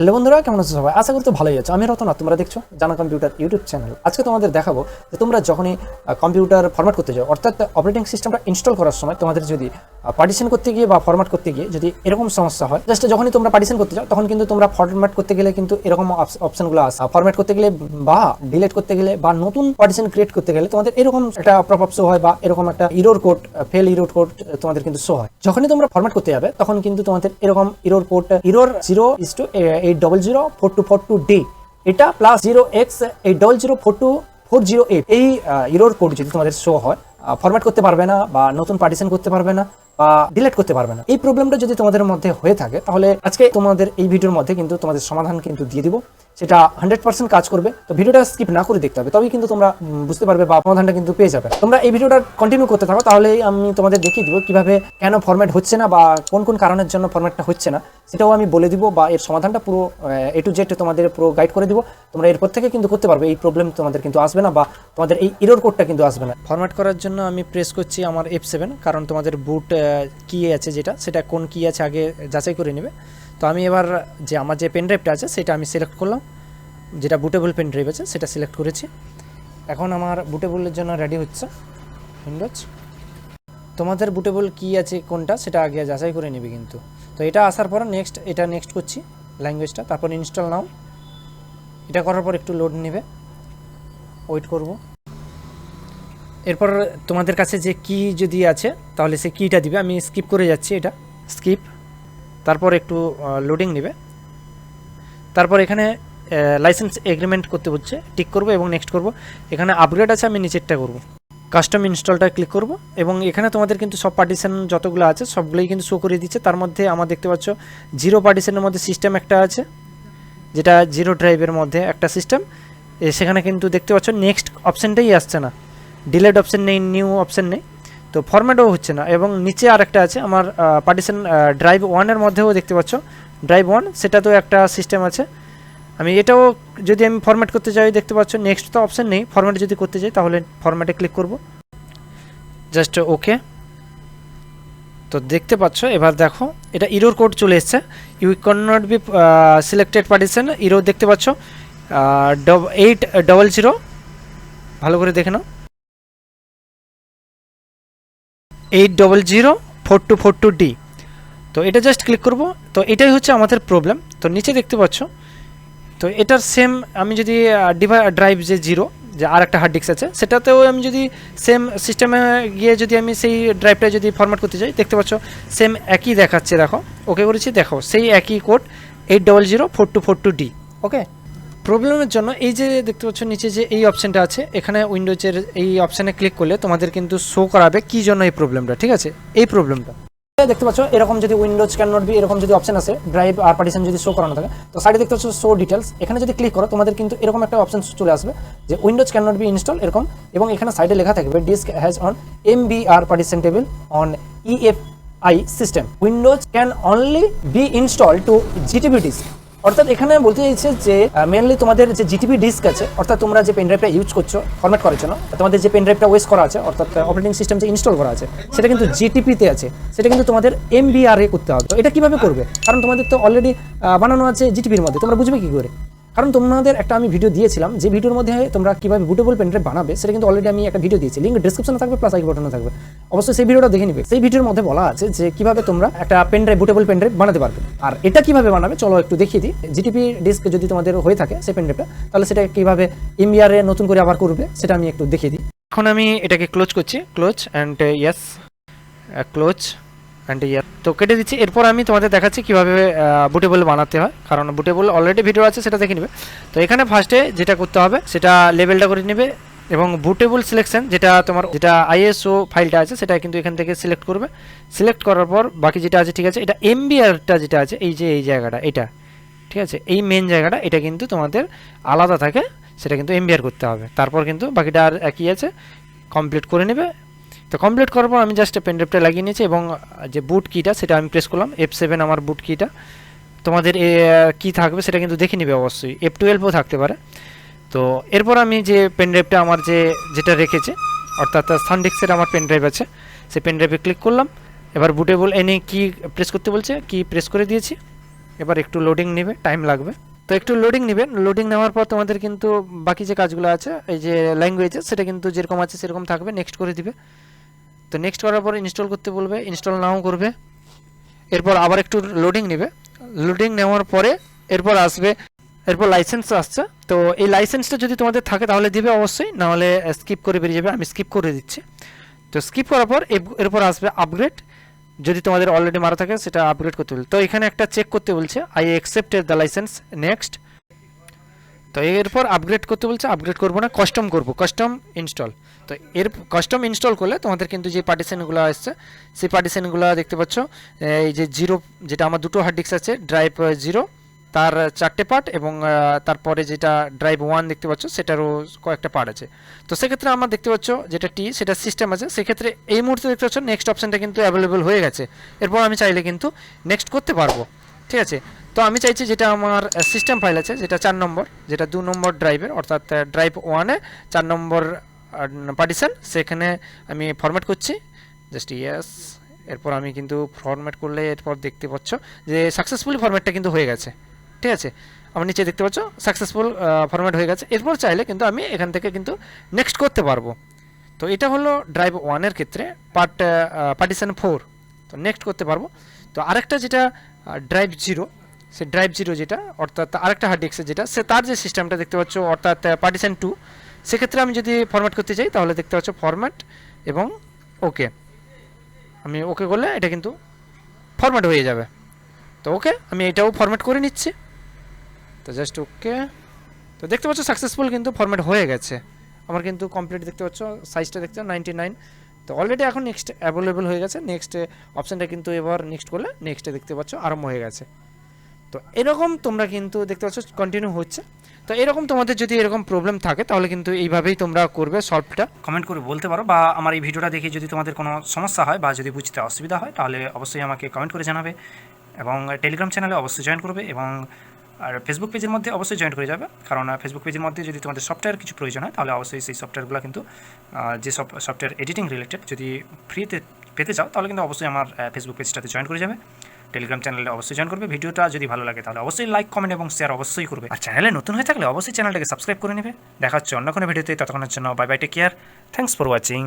Hello বন্ধুরা, কেমন আছো সবাই? আশা করি তো ভালোই আছো। আমি রতন, তোমরা দেখছো জানা কম্পিউটার ইউটিউব চ্যানেল। আজকে তোমাদের দেখাবো যে তোমরা যখনই কম্পিউটার ফরম্যাট করতে যাও, অর্থাৎ অপারেটিং সিস্টেমটা ইনস্টল করার সময় তোমাদের যদি পার্টিশন করতে গিয়ে বা ফরম্যাট করতে গিয়ে যদি এরকম সমস্যা হয়, জাস্ট যখনই তোমরা পার্টিশন করতে যাও তখন কিন্তু তোমরা ফরম্যাট করতে গেলে কিন্তু এরকম অপশনগুলো আসে। ফরম্যাট করতে গেলে বা ডিলিট করতে গেলে বা নতুন পার্টিশন ক্রিয়েট করতে গেলে তোমাদের এরকম একটা পপআপ শো হয় বা এরকম একটা error code, fail error code তোমাদের কিন্তু শো হয়। যখনই তোমরা ফরম্যাট করতে যাবে তখন কিন্তু তোমাদের এরকম ইরর কোড, ইরর 0x8004242d এটা প্লাস 0x8004240f এই ইরর কোড যদি তোমাদের শো হয়, ফরম্যাট করতে পারবে না বা নতুন পার্টিশন করতে পারবে না বা ডিলিট করতে পারবে না। এই প্রবলেমটা যদি তোমাদের মধ্যে হয়ে থাকে তাহলে আজকে তোমাদের এই ভিডিওর মধ্যে কিন্তু তোমাদের সমাধান কিন্তু দিয়ে দিব, সেটা 100% কাজ করবে। তো ভিডিওটা স্কিপ না করে দেখতে হবে, তবেই কিন্তু তোমরা বুঝতে পারবে বা সমাধানটা কিন্তু পেয়ে যাবে। তোমরা এই ভিডিওটা কন্টিনিউ করতে থাকো, তাহলে আমি তোমাদের দেখিয়ে দিব কিভাবে কেন ফরম্যাট হচ্ছে না বা কোন কোন কারণের জন্য ফরম্যাটটা হচ্ছে না সেটাও আমি বলে দিব, বা এর সমাধানটা পুরো A to Z তোমাদের পুরো গাইড করে দিব। তোমরা এরপর থেকে কিন্তু করতে পারবে, এই প্রবলেম তোমাদের কিন্তু আসবে না বা তোমাদের এই ইরর কোডটা কিন্তু আসবে না। ফরম্যাট করার জন্য আমি প্রেস করছি আমার F7, কারণ তোমাদের বুট কি আছে সেটা কোন কি আছে আগে যাচাই করে নেবে। তো আমি এবার যে আমার যে পেন ড্রাইভটা আছে সেটা আমি সিলেক্ট করলাম, যেটা বুটেবল পেন ড্রাইভ আছে সেটা সিলেক্ট করেছি। এখন আমার বুটেবলের জন্য রেডি হচ্ছে উইন্ডোজ। তোমাদের বুটেবল কি আছে কোনটা সেটা আগে যাচাই করে নেবে কিন্তু। তো এটা আসার পর নেক্সট করছি ল্যাঙ্গুয়েজটা, তারপর ইনস্টল নাও। এটা করার পর একটু লোড নেবে, ওয়েট করব। এরপর তোমাদের কাছে যে কি যদি আছে তাহলে সে কিটা দিবে। আমি স্কিপ করে যাচ্ছি, এটা স্কিপ। তারপর একটু লোডিং নেবে, তারপর এখানে লাইসেন্স এগ্রিমেন্ট করতে হচ্ছে, টিক করব এবং নেক্সট করব। এখানে আপগ্রেড আছে, আমি নিচেরটা করব। কাস্টম ইনস্টলটা ক্লিক করব এবং এখানে তোমাদের কিন্তু সব পার্টিশন যতগুলো আছে সবগুলোই কিন্তু শো করে দিচ্ছে। তার মধ্যে আমার দেখতে পাচ্ছ জিরো পার্টিশনের মধ্যে সিস্টেম একটা আছে, যেটা জিরো ড্রাইভের মধ্যে একটা সিস্টেম। সেখানে কিন্তু দেখতে পাচ্ছ নেক্সট অপশানটাই আসছে না, ডিলেট অপশান নেই, নিউ অপশান নেই, তো ফরম্যাটও হচ্ছে না। এবং নিচে আরেকটা আছে আমার পার্টিশন ড্রাইভ 1-এর মধ্যেও দেখতে পাচ্ছ ড্রাইভ 1, সেটা তো একটা সিস্টেম আছে। আমি এটাও যদি আমি ফরম্যাট করতে চাই দেখতে পাচ্ছ নেক্সট তো অপশান নেই, ফরম্যাট যদি করতে চাই তাহলে ফরম্যাটে ক্লিক করব, জাস্ট ওকে। তো দেখতে পাচ্ছ এবার দেখো এটা ইরর কোড চলে এসছে, you can not be selected partition error দেখতে পাচ্ছ 800, ভালো করে দেখে নাও, 8004242d। তো এটা জাস্ট ক্লিক করব। তো এটাই হচ্ছে আমাদের প্রবলেম। তো নিচে দেখতে পাচ্ছ, তো এটার সেম আমি যদি ড্রাইভ যে জিরো, যে আর একটা হার্ড ডিস্ক আছে সেটাতেও আমি যদি সেম সিস্টেমে গিয়ে যদি আমি সেই ড্রাইভটা যদি ফরম্যাট করতে চাই দেখতে পাচ্ছ সেম একই দেখাচ্ছে। দেখো ওকে করেছি, দেখো সেই একই কোড 8004242d। ওকে, প্রবলেমের জন্য এই যে দেখতে পাচ্ছ নিচে যে এই অপশানটা আছে, এখানে উইন্ডোজের এই অপশানে ক্লিক করলে তোমাদের কিন্তু শো করাবে কী জন্য এই প্রবলেমটা, ঠিক আছে? এই প্রবলেমটা দেখতে পাচ্ছ এরকম যদি উইন্ডোজ ক্যান নট বি এরকম যদি অপশন আছে, ড্রাইভ আর পার্টিশন যদি শো করানো থাকে, তো সাইডে দেখতে পাচ্ছ শো ডিটেলস। এখানে যদি ক্লিক করো তোমাদের কিন্তু এরকম একটা অপশন চলে আসবে যে Windows can not be install এরকম, এবং এখানে সাইডে লেখা থাকবে disk has an MBR partition table on EFI system, Windows can only be install to GTB disk. অর্থাৎ এখানে বলতে চাইছে যে মেনলি তোমাদের যে GTB ডিস্ক আছে, অর্থাৎ তোমরা যে পেন ড্রাইভটা ইউজ করছো ফরম্যাট করার জন্য, তোমাদের যে পেন ড্রাইভটা ওয়েস করা আছে অর্থাৎ অপারেটিং সিস্টেম যে ইনস্টল করা আছে সেটা কিন্তু GTP-তে আছে, সেটা কিন্তু তোমাদের MBR-এ করতে হবে। তো এটা কিভাবে করবে? কারণ তোমাদের তো অলরেডি বানানো আছে GTP-র মধ্যে, তোমরা বুঝবে কি করে? কারণ তোমাদের একটা আমি ভিডিও দিয়েছিলাম, যে ভিডিওর মধ্যে তোমরা কিভাবে বুটেবল পেন ড্রাইভ বানাবে সেটা কিন্তু অলরেডি আমি একটা ভিডিও দিয়েছি, লিঙ্ক ডেসক্রিপশনে থাকবে প্লাস আই বাটনে থাকবে, অবশ্যই সেই ভিডিওটা দেখে নিবে। সেই ভিডিওর মধ্যে বলা আছে যে কিভাবে তোমরা একটা pen drive bootable pen drive বানাতে পারবে। আর এটা কিভাবে বানাবে চলো একটু দেখিয়ে দিই। জিটিপি ডিস্ক যদি তোমাদের হয়ে থাকে সেই পেন ড্রাইভটা, তাহলে সেটা কিভাবে MBR-এ নতুন করে আবার করবে সেটা আমি একটু দেখিয়ে দিই। এখন আমি এটাকে ক্লোজ করছি, close and yes, close and year, তো কেটে দিচ্ছি। এরপর আমি তোমাদের দেখাচ্ছি কীভাবে বুটেবল বানাতে হয়, কারণ বুটেবল অলরেডি ভিডিও আছে সেটা দেখে নেবে। তো এখানে ফার্স্টে যেটা করতে হবে সেটা লেভেলটা করে নেবে এবং বুটেবল সিলেকশন যেটা তোমার যেটা ISO ফাইলটা আছে সেটা কিন্তু এখান থেকে সিলেক্ট করবে। সিলেক্ট করার পর বাকি যেটা আছে ঠিক আছে, এটা MBR-টা যেটা আছে এই যে এই জায়গাটা, এটা ঠিক আছে, এই মেন জায়গাটা এটা কিন্তু তোমাদের আলাদা থাকে, সেটা কিন্তু MBR করতে হবে। তারপর কিন্তু বাকিটা আর একই আছে, কমপ্লিট করে নেবে। তো কমপ্লিট করার পর আমি জাস্ট পেন ড্রাইভটা লাগিয়ে নিয়েছি এবং যে বুট কিটা সেটা আমি প্রেস করলাম, F7 আমার বুট কিটা। তোমাদের কি থাকবে সেটা কিন্তু দেখে নিবে, অবশ্যই F12ও থাকতে পারে। তো এরপর আমি যে পেন ড্রাইভটা আমার যেটা রেখেছে অর্থাৎ সানডিস্কের আমার পেন ড্রাইভ আছে, সেই পেন ড্রাইভে ক্লিক করলাম। এবার বুটেবল এনে কি প্রেস করতে বলছে, কি প্রেস করে দিয়েছি, এবার একটু লোডিং নেবে, টাইম লাগবে। তো একটু লোডিং নেবে, লোডিং নেওয়ার পর তোমাদের কিন্তু বাকি যে কাজগুলো আছে এই যে ল্যাঙ্গুয়েজে সেটা কিন্তু যেরকম আছে সেরকম থাকবে, নেক্সট করে দিবে। তো নেক্সট করার পর ইনস্টল করতে বলবে, ইনস্টল নাও করবে। এরপর আবার একটু লোডিং নেবে, লোডিং নেওয়ার পরে এরপর আসবে, এরপর লাইসেন্স আসছে। তো এই লাইসেন্সটা যদি তোমাদের থাকে তাহলে দিবে অবশ্যই, নাহলে স্কিপ করে বেরিয়ে যাবে। আমি স্কিপ করে দিচ্ছি। তো স্কিপ করার পর এরপর আসবে আপগ্রেড, যদি তোমাদের অলরেডি মারা থাকে সেটা আপগ্রেড করতে বলছে। তো এখানে একটা চেক করতে বলছে, I accepted the licence, next. তো এরপর আপগ্রেড করতে বলছে, আপগ্রেড করবো না, কাস্টম করবো, কাস্টম ইনস্টল। তো এর কাস্টম ইনস্টল করলে তোমাদের কিন্তু যে পার্টিশনগুলো আসছে সেই পার্টিশনগুলো দেখতে পাচ্ছ, এই যে 0 যেটা আমার দুটো হার্ড ডিস্ক আছে, ড্রাইভ 0 তার 4টে পার্ট, এবং তারপরে যেটা ড্রাইভ 1 দেখতে পাচ্ছ সেটারও কয়েকটা পার্ট আছে। তো সেক্ষেত্রে আমার দেখতে পাচ্ছ যেটা সেটা সিস্টেম আছে, সেক্ষেত্রে এই মুহূর্তে দেখতে পাচ্ছ নেক্সট অপশানটা কিন্তু অ্যাভেলেবেল হয়ে গেছে। এরপর আমি চাইলে কিন্তু নেক্সট করতে পারবো, ঠিক আছে। তো আমি চাইছি যেটা আমার সিস্টেম ফাইল আছে, যেটা 4 নম্বর, যেটা 2 নম্বর ড্রাইভের, অর্থাৎ ড্রাইভ 1-এ 4 নম্বর পার্টিশন, সেখানে আমি ফরম্যাট করছি, জাস্ট ইয়েস। এরপর আমি কিন্তু ফরম্যাট করলে এরপর দেখতে পাচ্ছ যে সাকসেসফুলি ফরম্যাটটা কিন্তু হয়ে গেছে, ঠিক আছে। আমার নিচে দেখতে পাচ্ছ সাকসেসফুল ফরম্যাট হয়ে গেছে। এরপর চাইলে কিন্তু আমি এখান থেকে কিন্তু নেক্সট করতে পারবো। তো এটা হলো ড্রাইভ 1-এর ক্ষেত্রে পার্টিশন 4, তো নেক্সট করতে পারবো। তো আরেকটা যেটা ড্রাইভ 0, সে ড্রাইভ 0 যেটা, অর্থাৎ আরেকটা হার্ড ডিস্কের যেটা, সে তার যে সিস্টেমটা দেখতে পাচ্ছ, অর্থাৎ পার্টিশন 2, সেক্ষেত্রে আমি যদি ফরম্যাট করতে চাই তাহলে দেখতে পাচ্ছ ফরম্যাট এবং ওকে। আমি ওকে করলে এটা কিন্তু ফরম্যাট হয়ে যাবে। তো ওকে, আমি এটাও ফরম্যাট করে নিচ্ছি। তো জাস্ট ওকে। তো দেখতে পাচ্ছ সাকসেসফুল কিন্তু ফরম্যাট হয়ে গেছে আমার, কিন্তু কমপ্লিট দেখতে পাচ্ছ, সাইজটা দেখতে 99। তো অলরেডি এখন নেক্সট অ্যাভেলেবল হয়ে গেছে, নেক্সট অপশানটা কিন্তু এবার নেক্সট করলে নেক্সটে দেখতে পাচ্ছ আরম্ভ হয়ে গেছে। তো এরকম তোমরা কিন্তু দেখতে পাচ্ছ কন্টিনিউ হচ্ছে। তো এরকম তোমাদের যদি এরকম প্রবলেম থাকে তাহলে কিন্তু এইভাবেই তোমরা করবে সলভটা। কমেন্ট করে বলতে পারো, বা আমার এই ভিডিওটা দেখে যদি তোমাদের কোনো সমস্যা হয় বা যদি বুঝতে অসুবিধা হয় তাহলে অবশ্যই আমাকে কমেন্ট করে জানাবে, এবং টেলিগ্রাম চ্যানেলে অবশ্যই জয়েন করবে, এবং আর ফেসবুক পেজের মধ্যে অবশ্যই জয়েন করে যাবে। কারণ ফেসবুক পেজের মধ্যে যদি তোমাদের সফটওয়্যার কিছু প্রয়োজন হয় তাহলে অবশ্যই সেই সফটওয়্যারগুলো কিন্তু যে সফটওয়্যার এডিটিং রিলেটেড যদি ফ্রিতে পেতে চাও তাহলে কিন্তু অবশ্যই আমার ফেসবুক পেজটাতে জয়েন করে যাবে। টেলিগ্রাম চ্যানেলে অবশ্যই জয়েন করবে। ভিডিওটা যদি ভালো লাগে তাহলে অবশ্যই লাইক, কমেন্ট এবং শেয়ার অবশ্যই করবে। আর চ্যানেলে নতুন হয়ে থাকলে অবশ্যই চ্যানেলটাকে সাবস্ক্রাইব করে নেবে। দেখা হচ্ছে অন্য কোনো ভিডিওতে, ততক্ষণের জন্য bye bye, take care, thanks for watching.